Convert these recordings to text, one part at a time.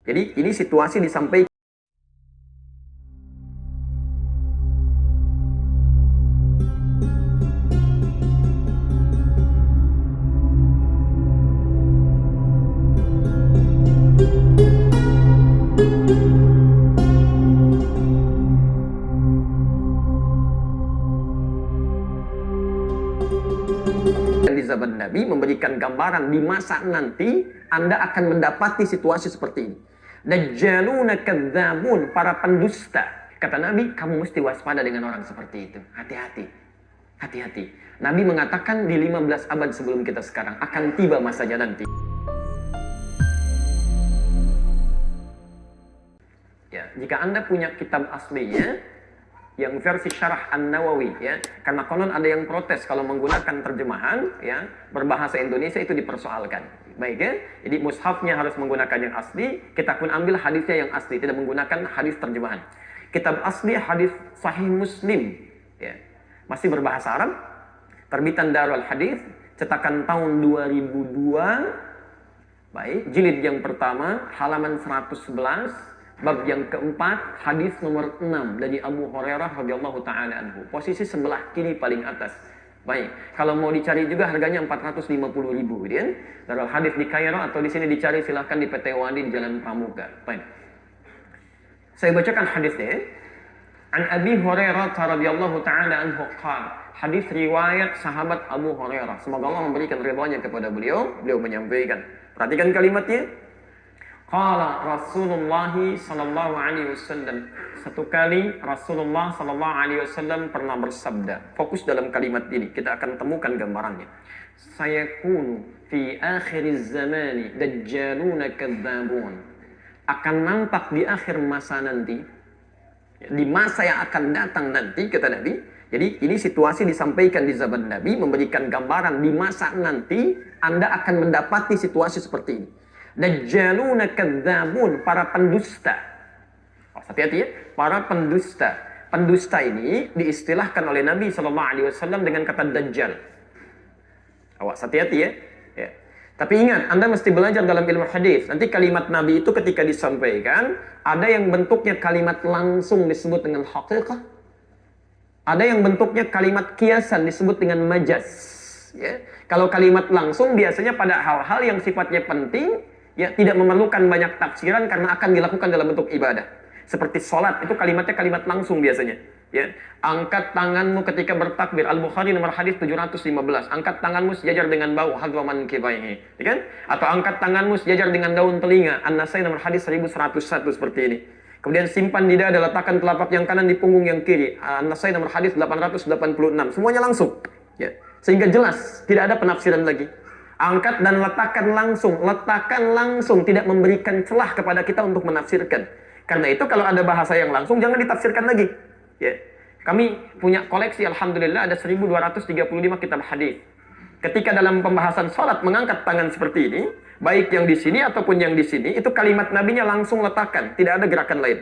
Jadi ini situasi disampaikan. Di zaman Nabi memberikan gambaran di masa nanti Anda akan mendapati situasi seperti ini. Dajjaluna kadzabun, para pendusta. Kata Nabi, kamu mesti waspada dengan orang seperti itu. Hati-hati. Hati-hati. Nabi mengatakan di 15 abad sebelum kita sekarang akan tiba masanya nanti. Ya, jika Anda punya kitab aslinya yang versi Syarah An-Nawawi, ya, karena konon ada yang protes kalau menggunakan terjemahan ya berbahasa Indonesia itu dipersoalkan. Baik ya, jadi mushafnya harus menggunakan yang asli, kita pun ambil hadisnya yang asli, tidak menggunakan hadis terjemahan. Kitab asli hadis Sahih Muslim, ya, masih berbahasa Arab, terbitan Darul Hadis, cetakan tahun 2002, baik, jilid yang pertama, halaman 111. Bab yang keempat, hadis nomor 6 dari Abu Hurairah radhiyallahu taala anhu. Posisi sebelah kiri paling atas. Baik, kalau mau dicari juga harganya 450.000, gitu kan? Darul Hadis di Kairo atau di sini dicari silahkan di PT Wadi di Jalan Pramuka. Baik. Saya bacakan hadisnya. An Abi Hurairah radhiyallahu taala anhu qala. Hadis riwayat sahabat Abu Hurairah. Semoga Allah memberikan ridhanya kepada beliau. Beliau menyampaikan. Perhatikan kalimatnya. Qala Rasulullah sallallahu alaihi wasallam. Satu kali Rasulullah sallallahu alaihi wasallam pernah bersabda. Fokus dalam kalimat ini, kita akan temukan gambarannya. Sayakunu fi akhiriz zamani dajjaluna kadzabun. Akan nampak di akhir masa nanti, di masa yang akan datang nanti, kata Nabi. Jadi ini situasi disampaikan di zaman Nabi, memberikan gambaran di masa nanti Anda akan mendapati situasi seperti ini. Dajjaluna kadzabun, para pendusta. Oh, hati-hati ya, para pendusta. Pendusta ini diistilahkan oleh Nabi SAW dengan kata dajjal. Awas, hati-hati ya. Ya. Tapi ingat, Anda mesti belajar dalam ilmu hadis. Nanti kalimat Nabi itu ketika disampaikan, ada yang bentuknya kalimat langsung disebut dengan haqiqah. Ada yang bentuknya kalimat kiasan disebut dengan majaz. Ya. Kalau kalimat langsung biasanya pada hal-hal yang sifatnya penting, ya, tidak memerlukan banyak tafsiran karena akan dilakukan dalam bentuk ibadah. Seperti sholat, itu kalimatnya kalimat langsung biasanya. Ya. Angkat tanganmu ketika bertakbir. Al-Bukhari nomor hadis 715. Angkat tanganmu sejajar dengan bau. Hadwaman kibaihi. Ya kan? Atau angkat tanganmu sejajar dengan daun telinga. An-Nasai nomor hadis 1101 seperti ini. Kemudian simpan di dada, letakkan telapak yang kanan di punggung yang kiri. An-Nasai nomor hadis 886. Semuanya langsung. Ya. Sehingga jelas, tidak ada penafsiran lagi. Angkat dan letakkan langsung, tidak memberikan celah kepada kita untuk menafsirkan. Karena itu kalau ada bahasa yang langsung, jangan ditafsirkan lagi. Ya. Kami punya koleksi, alhamdulillah, ada 1235 kitab hadis. Ketika dalam pembahasan sholat mengangkat tangan seperti ini, baik yang di sini ataupun yang di sini, itu kalimat nabinya langsung letakkan, tidak ada gerakan lain.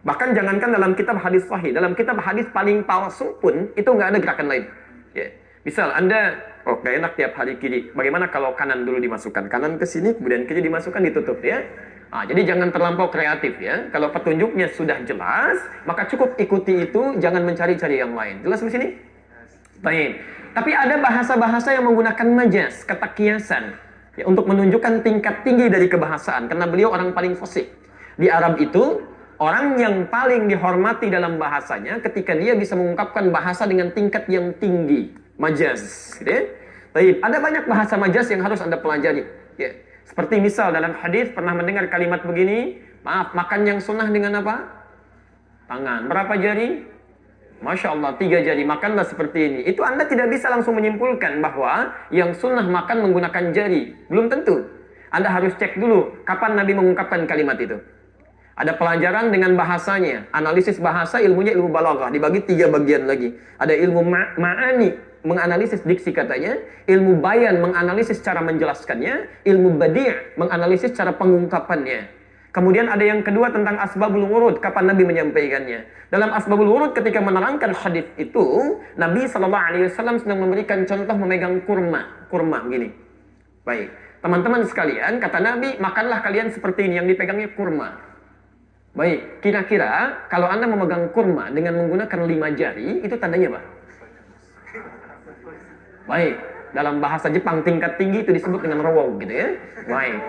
Bahkan jangankan dalam kitab hadis sahih, dalam kitab hadis paling palsu pun, itu nggak ada gerakan lain. Ya. Misal Anda, oh gak enak tiap hari kiri. Bagaimana kalau kanan dulu dimasukkan? Kanan ke sini, kemudian kiri dimasukkan, ditutup ya. Jadi jangan terlampau kreatif ya. Kalau petunjuknya sudah jelas, maka cukup ikuti itu, jangan mencari-cari yang lain. Jelas di sini? Baik. Tapi ada bahasa-bahasa yang menggunakan majaz, kata kiasan. Ya, untuk menunjukkan tingkat tinggi dari kebahasaan. Karena beliau orang paling fasih. Di Arab itu, orang yang paling dihormati dalam bahasanya ketika dia bisa mengungkapkan bahasa dengan tingkat yang tinggi. Majaz, gitu ya. Baik, ada banyak bahasa majaz yang harus Anda pelajari. Ya. Seperti misal dalam hadis pernah mendengar kalimat begini, maaf, makan yang sunnah dengan apa? Tangan. Berapa jari? Masya Allah, 3 jari. Makanlah seperti ini. Itu Anda tidak bisa langsung menyimpulkan bahwa yang sunnah makan menggunakan jari. Belum tentu. Anda harus cek dulu kapan Nabi mengungkapkan kalimat itu. Ada pelajaran dengan bahasanya. Analisis bahasa, ilmunya ilmu balaghah. Dibagi 3 bagian lagi. Ada ilmu ma'ani, menganalisis diksi katanya. Ilmu bayan, menganalisis cara menjelaskannya. Ilmu badi' menganalisis cara pengungkapannya. Kemudian ada yang kedua tentang asbabul wurud, kapan Nabi menyampaikannya. Dalam asbabul wurud ketika menerangkan hadis itu, Nabi SAW sedang memberikan contoh memegang kurma begini. Baik. Teman-teman sekalian, kata Nabi, makanlah kalian seperti ini, yang dipegangnya kurma. Baik, kira-kira kalau Anda memegang kurma dengan menggunakan 5 jari, itu tandanya apa? Baik, dalam bahasa Jepang tingkat tinggi itu disebut dengan rowo gitu ya. Baik,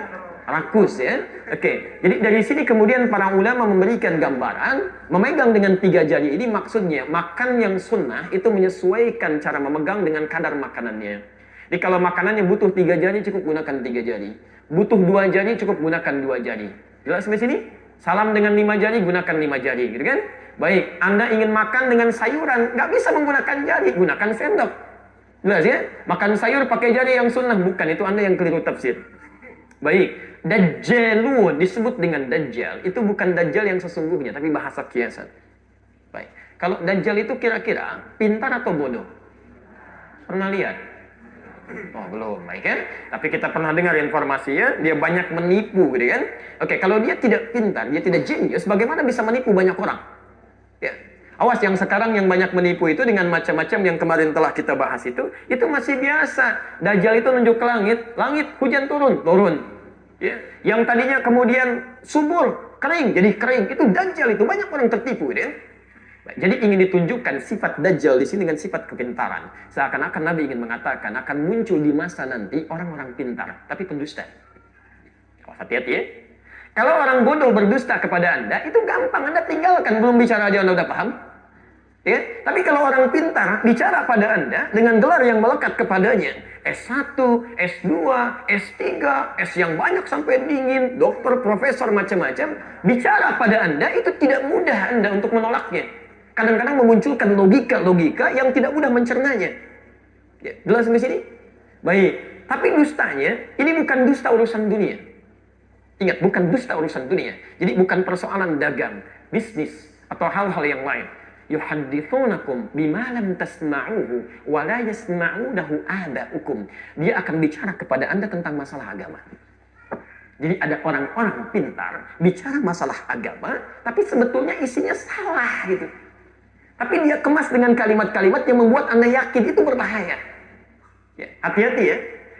rakus ya. Oke, jadi dari sini kemudian para ulama memberikan gambaran, memegang dengan 3 jari ini maksudnya makan yang sunnah itu menyesuaikan cara memegang dengan kadar makanannya. Jadi kalau makanannya butuh 3 jari cukup gunakan 3 jari. Butuh 2 jari cukup gunakan 2 jari. Jelas sampai sini? Salam dengan 5 jari gunakan 5 jari gitu kan? Baik, Anda ingin makan dengan sayuran, nggak bisa menggunakan jari, gunakan sendok. Jelas ya? Makan sayur pakai jari yang sunnah, bukan, itu Anda yang keliru tafsir. Baik, Dajjalun disebut dengan Dajjal, itu bukan Dajjal yang sesungguhnya, tapi bahasa kiasan. Baik, kalau Dajjal itu kira-kira pintar atau bodoh? Pernah lihat? Oh belum, baik kan? Tapi kita pernah dengar informasinya, dia banyak menipu gitu kan? Oke, kalau dia tidak pintar, dia tidak jenius, bagaimana bisa menipu banyak orang? Ya. Awas yang sekarang yang banyak menipu itu dengan macam-macam yang kemarin telah kita bahas itu masih biasa. Dajjal itu nunjuk ke langit, langit hujan turun, turun. Ya. Yang tadinya kemudian subur, kering, jadi kering. Itu Dajjal, itu banyak orang tertipu. Ya. Jadi ingin ditunjukkan sifat Dajjal di sini dengan sifat kepintaran. Seakan-akan Nabi ingin mengatakan akan muncul di masa nanti orang-orang pintar, tapi pendusta. Hati-hati ya. Kalau orang bodoh berdusta kepada Anda, itu gampang, Anda tinggalkan, belum bicara aja Anda udah paham. Ya, tapi kalau orang pintar bicara pada Anda dengan gelar yang melekat kepadanya, S1, S2, S3, S yang banyak sampai dingin, dokter, profesor, macam-macam, bicara pada Anda itu tidak mudah Anda untuk menolaknya. Kadang-kadang memunculkan logika-logika yang tidak mudah mencernanya. Ya, jelas sampai sini? Baik, tapi dustanya ini bukan dusta urusan dunia. Ingat, bukan dusta urusan dunia. Jadi bukan persoalan dagang, bisnis, atau hal-hal yang lain. Yuhaddithunakum bima lam tasma'uhu wa la yasma'unahu aba'ukum. Dia akan bicara kepada Anda tentang masalah agama. Jadi ada orang-orang pintar bicara masalah agama, tapi sebetulnya isinya salah gitu. Tapi dia kemas dengan kalimat-kalimat yang membuat Anda yakin itu berbahaya. Ya, hati-hati ya.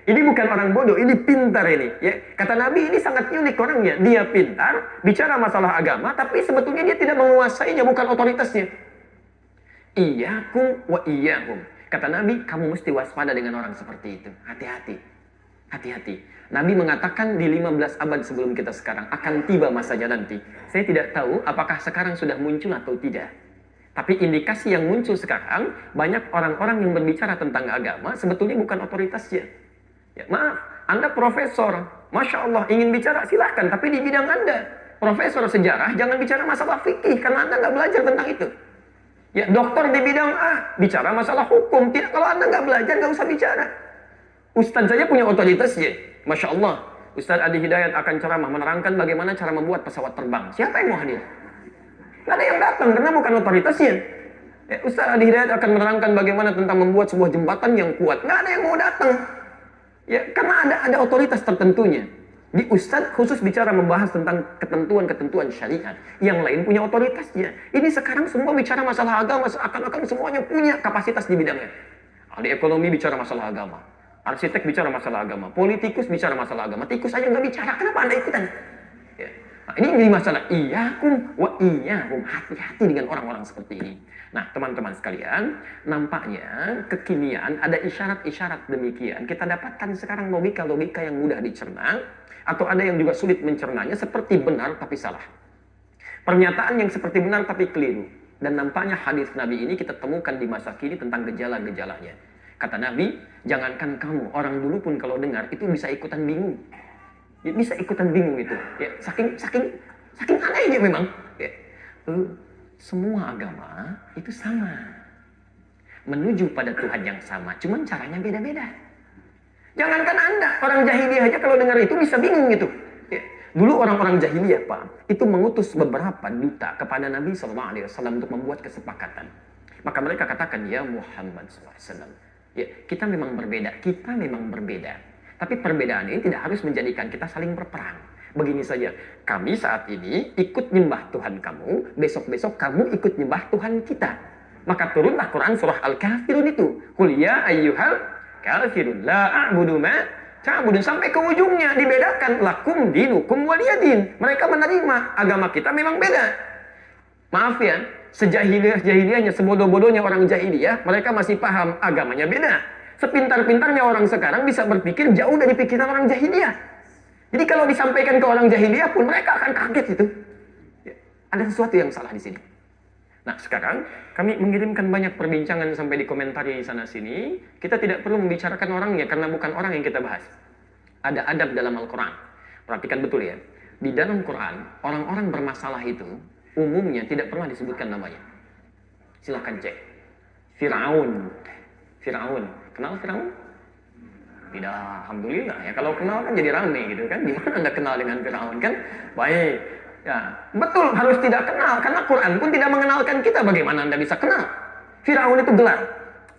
Ini bukan orang bodoh, ini pintar ini. Ya, kata Nabi ini sangat unik orangnya. Dia pintar, bicara masalah agama, tapi sebetulnya dia tidak menguasainya, bukan otoritasnya. Iyyakum wa iyyahum. Kata Nabi, kamu mesti waspada dengan orang seperti itu. Hati-hati. Hati-hati. Nabi mengatakan di 15 abad sebelum kita sekarang akan tiba masanya nanti. Saya tidak tahu apakah sekarang sudah muncul atau tidak. Tapi indikasi yang muncul sekarang, banyak orang-orang yang berbicara tentang agama sebetulnya bukan otoritasnya. Ya, maaf, Anda profesor, Masya Allah, ingin bicara silahkan, tapi di bidang Anda. Profesor sejarah, jangan bicara masalah fikih, karena Anda nggak belajar tentang itu. Ya, dokter di bidang A, bicara masalah hukum. Tidak, kalau Anda nggak belajar, nggak usah bicara. Ustadz saja punya otoritasnya. Masya Allah, Ustadz Adi Hidayat akan ceramah menerangkan bagaimana cara membuat pesawat terbang. Siapa yang mau hadir? Nggak ada yang datang, karena bukan otoritasnya. Ya, Ustadz Adi Hidayat akan menerangkan bagaimana tentang membuat sebuah jembatan yang kuat. Nggak ada yang mau datang. Ya, karena ada otoritas tertentunya. Di Ustadz khusus bicara membahas tentang ketentuan-ketentuan syariat. Yang lain punya otoritasnya. Ini sekarang semua bicara masalah agama, seakan-akan semuanya punya kapasitas di bidangnya. Ahli ekonomi bicara masalah agama. Arsitek bicara masalah agama. Politikus bicara masalah agama. Tikus aja nggak bicara. Kenapa Anda ikutan? Ya. Nah, ini jadi masalah. Iyyakum wa iyyahum. Hati-hati dengan orang-orang seperti ini. Nah, teman-teman sekalian, nampaknya kekinian ada isyarat-isyarat demikian. Kita dapatkan sekarang logika-logika yang mudah dicerna, atau ada yang juga sulit mencernanya, seperti benar tapi salah. Pernyataan yang seperti benar tapi keliru. Dan nampaknya hadis Nabi ini kita temukan di masa kini tentang gejala-gejalanya. Kata Nabi, jangankan kamu, orang dulu pun kalau dengar itu bisa ikutan bingung. Ya, bisa ikutan bingung itu. Ya, saking anehnya memang. Ya. Semua agama itu sama. Menuju pada Tuhan yang sama, cuman caranya beda-beda. Jangankan Anda, orang jahiliyah aja kalau dengar itu bisa bingung gitu. Ya. Dulu orang-orang jahiliyah, Pak, itu mengutus beberapa duta kepada Nabi SAW untuk membuat kesepakatan. Maka mereka katakan, ya Muhammad SAW, ya, kita memang berbeda. Tapi perbedaan ini tidak harus menjadikan kita saling berperang. Begini saja, kami saat ini ikut nyembah Tuhan kamu, besok-besok kamu ikut nyembah Tuhan kita. Maka turunlah Quran surah Al-Kafirun itu. Qul ya ayyuhal kafirun la a'budu ma Ta'budun sampai ke ujungnya dibedakan lakum dinukum waliyadin. Mereka menerima agama kita memang beda. Maaf ya, sejahiliyah-jahiliyahnya, sebodoh-bodohnya orang jahiliyah, mereka masih paham agamanya beda. Sepintar-pintarnya orang sekarang bisa berpikir jauh dari pikiran orang jahiliyah. Jadi kalau disampaikan ke orang jahiliyah pun mereka akan kaget itu. Ya, ada sesuatu yang salah di sini. Nah, sekarang kami mengirimkan banyak perbincangan sampai dikomentari sana-sini. Kita tidak perlu membicarakan orangnya karena bukan orang yang kita bahas. Ada adab dalam Al-Quran. Perhatikan betul ya. Di dalam Quran, orang-orang bermasalah itu umumnya tidak pernah disebutkan namanya. Silahkan cek. Fir'aun. Kenal Fir'aun? Tidak, alhamdulillah ya. Kalau kenal kan jadi rame gitu kan. Gimana Anda kenal dengan Fir'aun kan? Baik. Ya, betul harus tidak kenal karena Quran pun tidak mengenalkan kita. Bagaimana Anda bisa kenal? Firaun itu gelar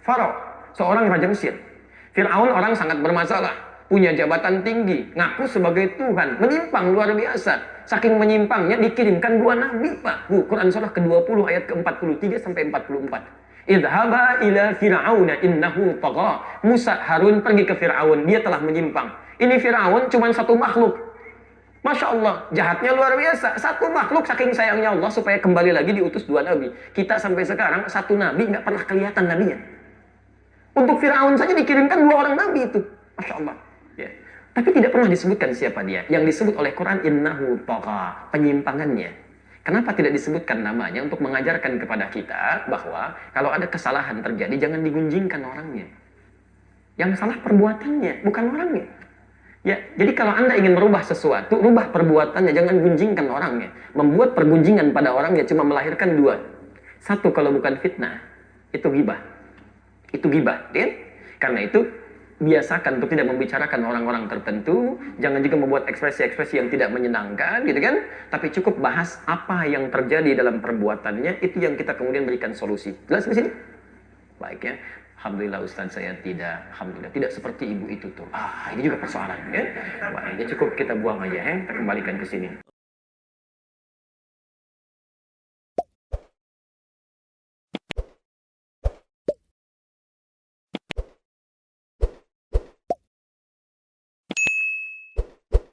Faro, seorang raja Mesir. Firaun orang sangat bermasalah, punya jabatan tinggi, ngaku sebagai Tuhan, menyimpang luar biasa. Saking menyimpangnya dikirimkan 2 nabi, Pak. Quran surah ke-20 ayat ke-43 sampai 44. Idhaba ila Fir'auna innahu tagha. Musa Harun pergi ke Firaun, dia telah menyimpang. Ini Firaun cuma satu makhluk. Masya Allah, jahatnya luar biasa. Satu makhluk saking sayangnya Allah supaya kembali lagi diutus 2 nabi. Kita sampai sekarang 1 nabi nggak pernah kelihatan nabinya. Untuk Firaun saja dikirimkan 2 orang nabi itu. Masya Allah. Ya. Tapi tidak pernah disebutkan siapa dia. Yang disebut oleh Quran innahu tagha, penyimpangannya. Kenapa tidak disebutkan namanya? Untuk mengajarkan kepada kita bahwa kalau ada kesalahan terjadi jangan digunjingkan orangnya. Yang salah perbuatannya, bukan orangnya. Ya, jadi kalau Anda ingin merubah sesuatu, rubah perbuatannya, jangan gunjingkan orangnya. Membuat pergunjingan pada orangnya cuma melahirkan 2. Satu, kalau bukan fitnah, itu ghibah. Itu ghibah, ya? Karena itu, biasakan untuk tidak membicarakan orang-orang tertentu, jangan juga membuat ekspresi-ekspresi yang tidak menyenangkan, gitu kan? Tapi cukup bahas apa yang terjadi dalam perbuatannya, itu yang kita kemudian berikan solusi. Jelas di sini? Baik ya. Alhamdulillah Ustaz saya tidak, alhamdulillah tidak seperti ibu itu tuh. Ini juga persoalan ya. Wah, ini cukup kita buang aja ya, kita kembalikan ke sini.